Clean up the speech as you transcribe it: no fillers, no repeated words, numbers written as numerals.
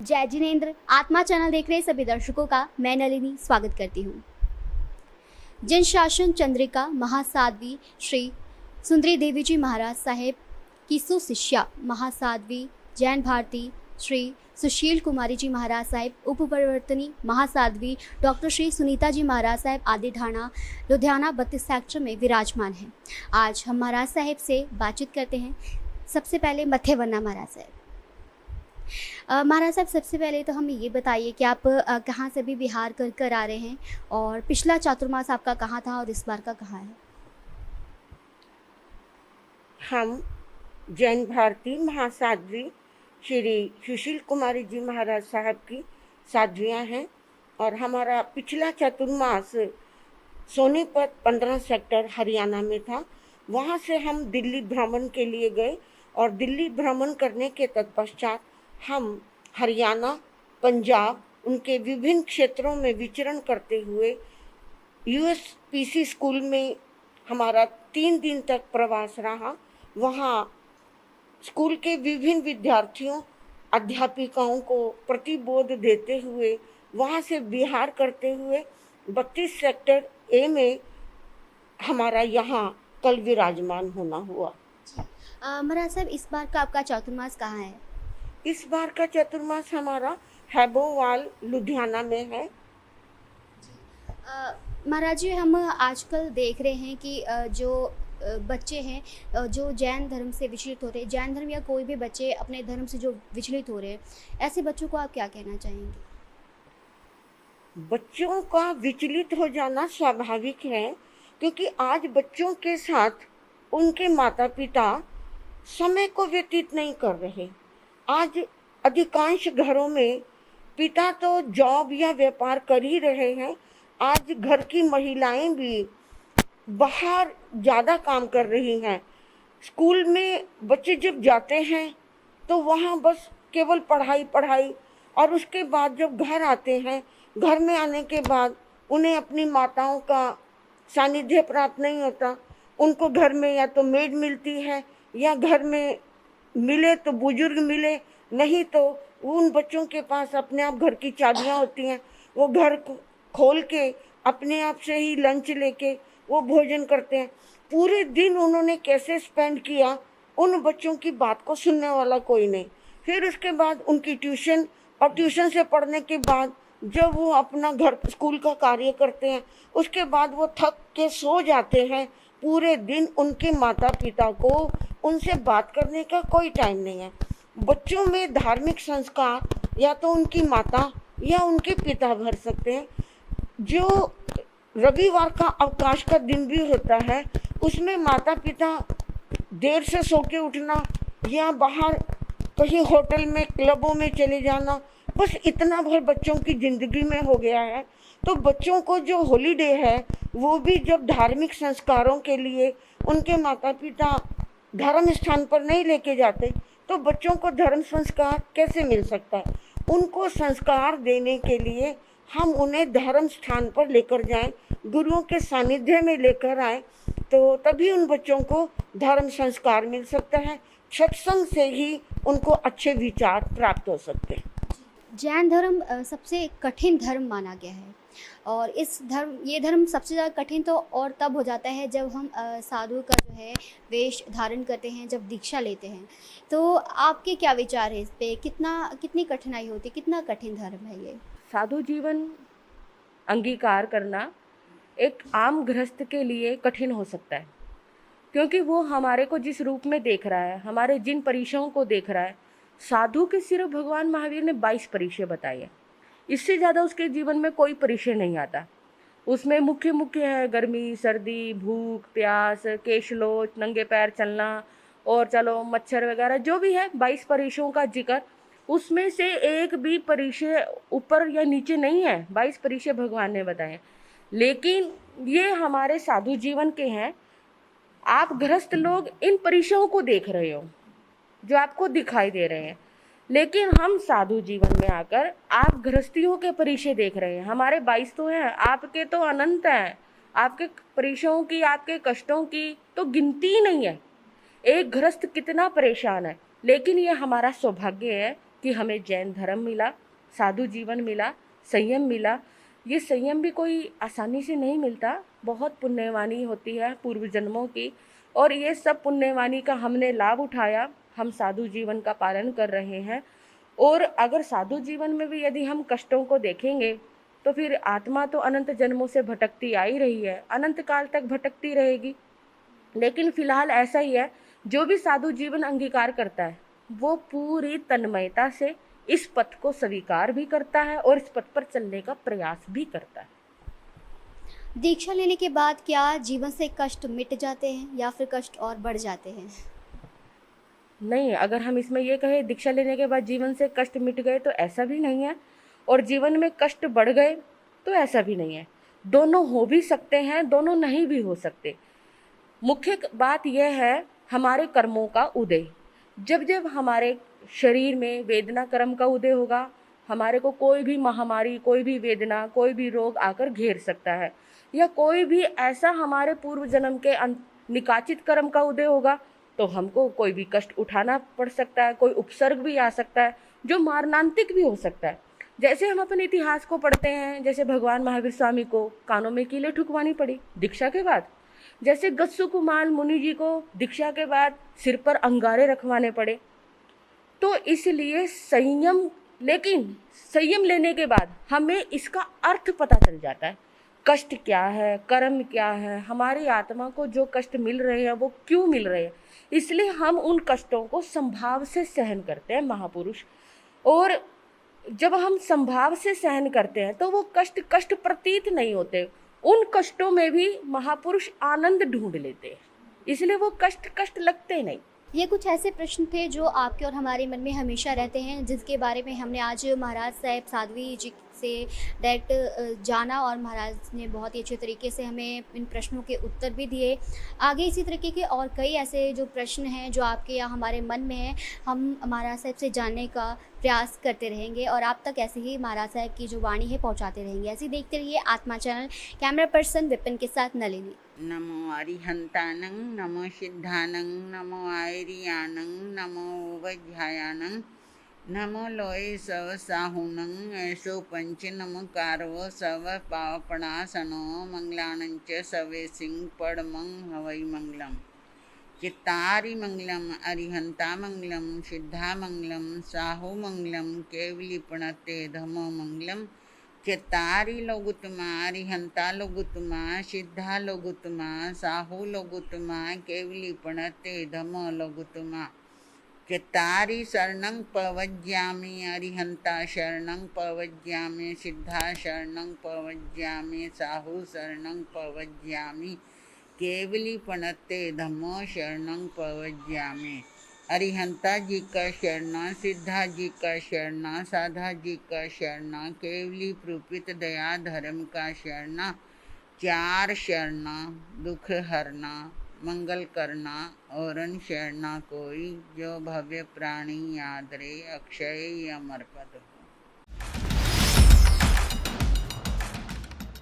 जय जिनेंद्र। आत्मा चैनल देख रहे सभी दर्शकों का मैं नलिनी स्वागत करती हूँ। जन शासन चंद्रिका महासाध्वी श्री सुंदरी देवी जी महाराज साहेब की सुशिष्या महासाध्वी जैन भारती श्री सुशील कुमारी जी महाराज साहेब उपप्रवर्तनी महासाध्वी डॉक्टर श्री सुनीता जी महाराज साहेब आदि ढाणा लुधियाना 32 सेक्टर में विराजमान हैं। आज हम महाराज साहेब से बातचीत करते हैं। सबसे पहले मथे वरना महाराज साहब। महाराज साहब, सबसे पहले तो हमें ये बताइए कि आप कहाँ से भी बिहार कर आ रहे हैं और पिछला चातुर्मास आपका कहाँ था और इस बार का कहाँ है? हम जैन भारती महासाध्वी श्री सुशील कुमारी जी महाराज साहब की साध्वियाँ हैं और हमारा पिछला चातुर्मास सोनीपत 15 सेक्टर हरियाणा में था। वहाँ से हम दिल्ली भ्रमण के लिए गए और दिल्ली भ्रमण करने के तत्पश्चात हम हरियाणा, पंजाब, उनके विभिन्न क्षेत्रों में विचरण करते हुए यूएसपीसी स्कूल में हमारा 3 दिन तक प्रवास रहा। वहाँ स्कूल के विभिन्न विद्यार्थियों, अध्यापिकाओं को प्रतिबोध देते हुए वहाँ से विहार करते हुए 32 सेक्टर ए में हमारा यहाँ कल विराजमान होना हुआ। महाराज साहब, इस बार का आपका चातुर्मास कहाँ है? इस बार का चतुर्मास हमारा हैबोवाल लुधियाना में है। महाराज जी, हम आजकल देख रहे हैं कि जो बच्चे हैं जो जैन धर्म से विचलित हो रहे हैं, जैन धर्म या कोई भी बच्चे अपने धर्म से जो विचलित हो रहे हैं, ऐसे बच्चों को आप क्या कहना चाहेंगे? बच्चों का विचलित हो जाना स्वाभाविक है, क्योंकि आज बच्चों के साथ उनके माता पिता समय को व्यतीत नहीं कर रहे। आज अधिकांश घरों में पिता तो जॉब या व्यापार कर ही रहे हैं। आज घर की महिलाएं भी बाहर ज़्यादा काम कर रही हैं। स्कूल में बच्चे जब जाते हैं तो वहाँ बस केवल पढ़ाई पढ़ाई, और उसके बाद जब घर आते हैं, घर में आने के बाद उन्हें अपनी माताओं का सानिध्य प्राप्त नहीं होता। उनको घर में या तो मेड मिलती है या घर में मिले तो बुजुर्ग मिले, नहीं तो उन बच्चों के पास अपने आप घर की चाबियां होती हैं। वो घर खोल के अपने आप से ही लंच लेके वो भोजन करते हैं। पूरे दिन उन्होंने कैसे स्पेंड किया, उन बच्चों की बात को सुनने वाला कोई नहीं। फिर उसके बाद उनकी ट्यूशन, और ट्यूशन से पढ़ने के बाद जब वो अपना घर स्कूल का कार्य करते हैं, उसके बाद वो थक के सो जाते हैं। पूरे दिन उनके माता पिता को उनसे बात करने का कोई टाइम नहीं है। बच्चों में धार्मिक संस्कार या तो उनकी माता या उनके पिता भर सकते हैं। जो रविवार का अवकाश का दिन भी होता है, उसमें माता पिता देर से सो के उठना या बाहर कहीं होटल में, क्लबों में चले जाना, बस इतना भर बच्चों की ज़िंदगी में हो गया है। तो बच्चों को जो हॉलीडे है वो भी जब धार्मिक संस्कारों के लिए उनके माता पिता धर्म स्थान पर नहीं लेके जाते, तो बच्चों को धर्म संस्कार कैसे मिल सकता है? उनको संस्कार देने के लिए हम उन्हें धर्म स्थान पर लेकर जाएं, गुरुओं के सानिध्य में लेकर आए, तो तभी उन बच्चों को धर्म संस्कार मिल सकता है। सत्संग से ही उनको अच्छे विचार प्राप्त हो सकते हैं। जैन धर्म सबसे कठिन धर्म माना गया है और ये धर्म सबसे ज़्यादा कठिन तो और तब हो जाता है जब हम साधु का जो है वेश धारण करते हैं, जब दीक्षा लेते हैं। तो आपके क्या विचार है इस पे? कितनी कठिनाई होती है, कितना कठिन धर्म है ये? साधु जीवन अंगीकार करना एक आम गृहस्थ के लिए कठिन हो सकता है, क्योंकि वो हमारे को जिस रूप में देख रहा है, हमारे जिन परिचयों को देख रहा है। साधु के सिर्फ भगवान महावीर ने 22 परिचय बताए हैं। इससे ज़्यादा उसके जीवन में कोई परिचय नहीं आता। उसमें मुख्य है गर्मी, सर्दी, भूख, प्यास, केशलोच, नंगे पैर चलना और चलो मच्छर वगैरह जो भी है। 22 परिचयों का जिक्र, उसमें से एक भी परिचय ऊपर या नीचे नहीं है। 22 परिचय भगवान ने बताए, लेकिन ये हमारे साधु जीवन के हैं। आप गृहस्थ लोग इन परिचयों को देख रहे हो जो आपको दिखाई दे रहे हैं, लेकिन हम साधु जीवन में आकर आप गृहस्थियों के परिचय देख रहे हैं। हमारे 22 तो हैं, आपके तो अनंत हैं। आपके परिचयों की, आपके कष्टों की तो गिनती ही नहीं है। एक गृहस्थ कितना परेशान है, लेकिन ये हमारा सौभाग्य है कि हमें जैन धर्म मिला, साधु जीवन मिला, संयम मिला। ये संयम भी कोई आसानी से नहीं मिलता, बहुत पुण्यवानी होती है पूर्व जन्मों की, और ये सब पुण्यवानी का हमने लाभ उठाया। हम साधु जीवन का पालन कर रहे हैं, और अगर साधु जीवन में भी यदि हम कष्टों को देखेंगे तो फिर आत्मा तो अनंत जन्मों से भटकती आ ही रही है, अनंत काल तक भटकती रहेगी। लेकिन फिलहाल ऐसा ही है, जो भी साधु जीवन अंगीकार करता है वो पूरी तन्मयता से इस पथ को स्वीकार भी करता है और इस पथ पर चलने का प्रयास भी करता है। दीक्षा लेने के बाद क्या जीवन से कष्ट मिट जाते हैं या फिर कष्ट और बढ़ जाते हैं? नहीं, अगर हम इसमें ये कहें दीक्षा लेने के बाद जीवन से कष्ट मिट गए तो ऐसा भी नहीं है, और जीवन में कष्ट बढ़ गए तो ऐसा भी नहीं है। दोनों हो भी सकते हैं, दोनों नहीं भी हो सकते। मुख्य बात यह है हमारे कर्मों का उदय। जब जब हमारे शरीर में वेदना कर्म का उदय होगा, हमारे को कोई भी महामारी, कोई भी वेदना, कोई भी रोग आकर घेर सकता है, या कोई भी ऐसा हमारे पूर्व जन्म के निकाचित कर्म का उदय होगा तो हमको कोई भी कष्ट उठाना पड़ सकता है, कोई उपसर्ग भी आ सकता है जो मारणांतिक भी हो सकता है। जैसे हम अपने इतिहास को पढ़ते हैं, जैसे भगवान महावीर स्वामी को कानों में कीलें ठुकवानी पड़ी दीक्षा के बाद, जैसे गत्सु कुमार मुनि जी को दीक्षा के बाद सिर पर अंगारे रखवाने पड़े। तो इसलिए संयम, लेकिन संयम लेने के बाद हमें इसका अर्थ पता चल जाता है, कष्ट क्या है, कर्म क्या है, हमारी आत्मा को जो कष्ट मिल रहे हैं वो क्यों मिल रहे हैं। इसलिए हम उन कष्टों को संभाव से सहन करते हैं महापुरुष, और जब हम संभाव से सहन करते हैं तो वो कष्ट कष्ट प्रतीत नहीं होते, उन कष्टों में भी महापुरुष आनंद ढूंढ लेते हैं, इसलिए वो कष्ट कष्ट लगते नहीं। ये कुछ ऐसे प्रश्न थे जो आपके और हमारे मन में हमेशा रहते हैं, जिसके बारे में हमने आज महाराज साहब साध्वी जी से डायरेक्ट जाना, और महाराज ने बहुत ही अच्छे तरीके से हमें इन प्रश्नों के उत्तर भी दिए। आगे इसी तरीके के और कई ऐसे जो प्रश्न हैं जो आपके या हमारे मन में हैं, हम महाराज साहब से जानने का प्रयास करते रहेंगे और आप तक ऐसे ही महाराज साहब की जो वाणी है पहुंचाते रहेंगे। ऐसे ही देखते रहिए आत्मा चैनल। कैमरा पर्सन विपिन के साथ नलिनी। नमो अरिहंतानं, नमो सिद्धानं, नमो आयरियानं, नमो उवध्यायानं, नमो लोय सव साहुनं, ऐसो पंच नमकारो सव पावपणासनो, मंगलानंच सवे सिंह पड़मं हवै मंगलम। चित्तारि मंगलम, अरिहंता मंगलम, सिद्धा मंगलम, साहु मंगलम, केवलीपणते धमो मंगलम। चित्तारि लोगुतमा, अरिहंता लोगुतमा, सिद्धा लोगुतमा, साहु लोगुतमा, केवलीपणते धमो लोगुतमा। चित्तारि शरणं पवज्यामि, अरिहंता शरणं पवज्यामि, सिद्धा शरणं पवज्यामि, साहु शरणं पवज्यामि, केवलीपणते धम्मो शरणं पवज्यामि। अरिहंता जी का शरणा, सिद्धा जी का शरणा, साधा जी का शरणा, केवली प्रूपित दया धर्म का शरणा। चार शरणा, दुख हरना, मंगल करना, और शरणा कोई, जो भव्य प्राणी याद रे, अक्षय अमर पद।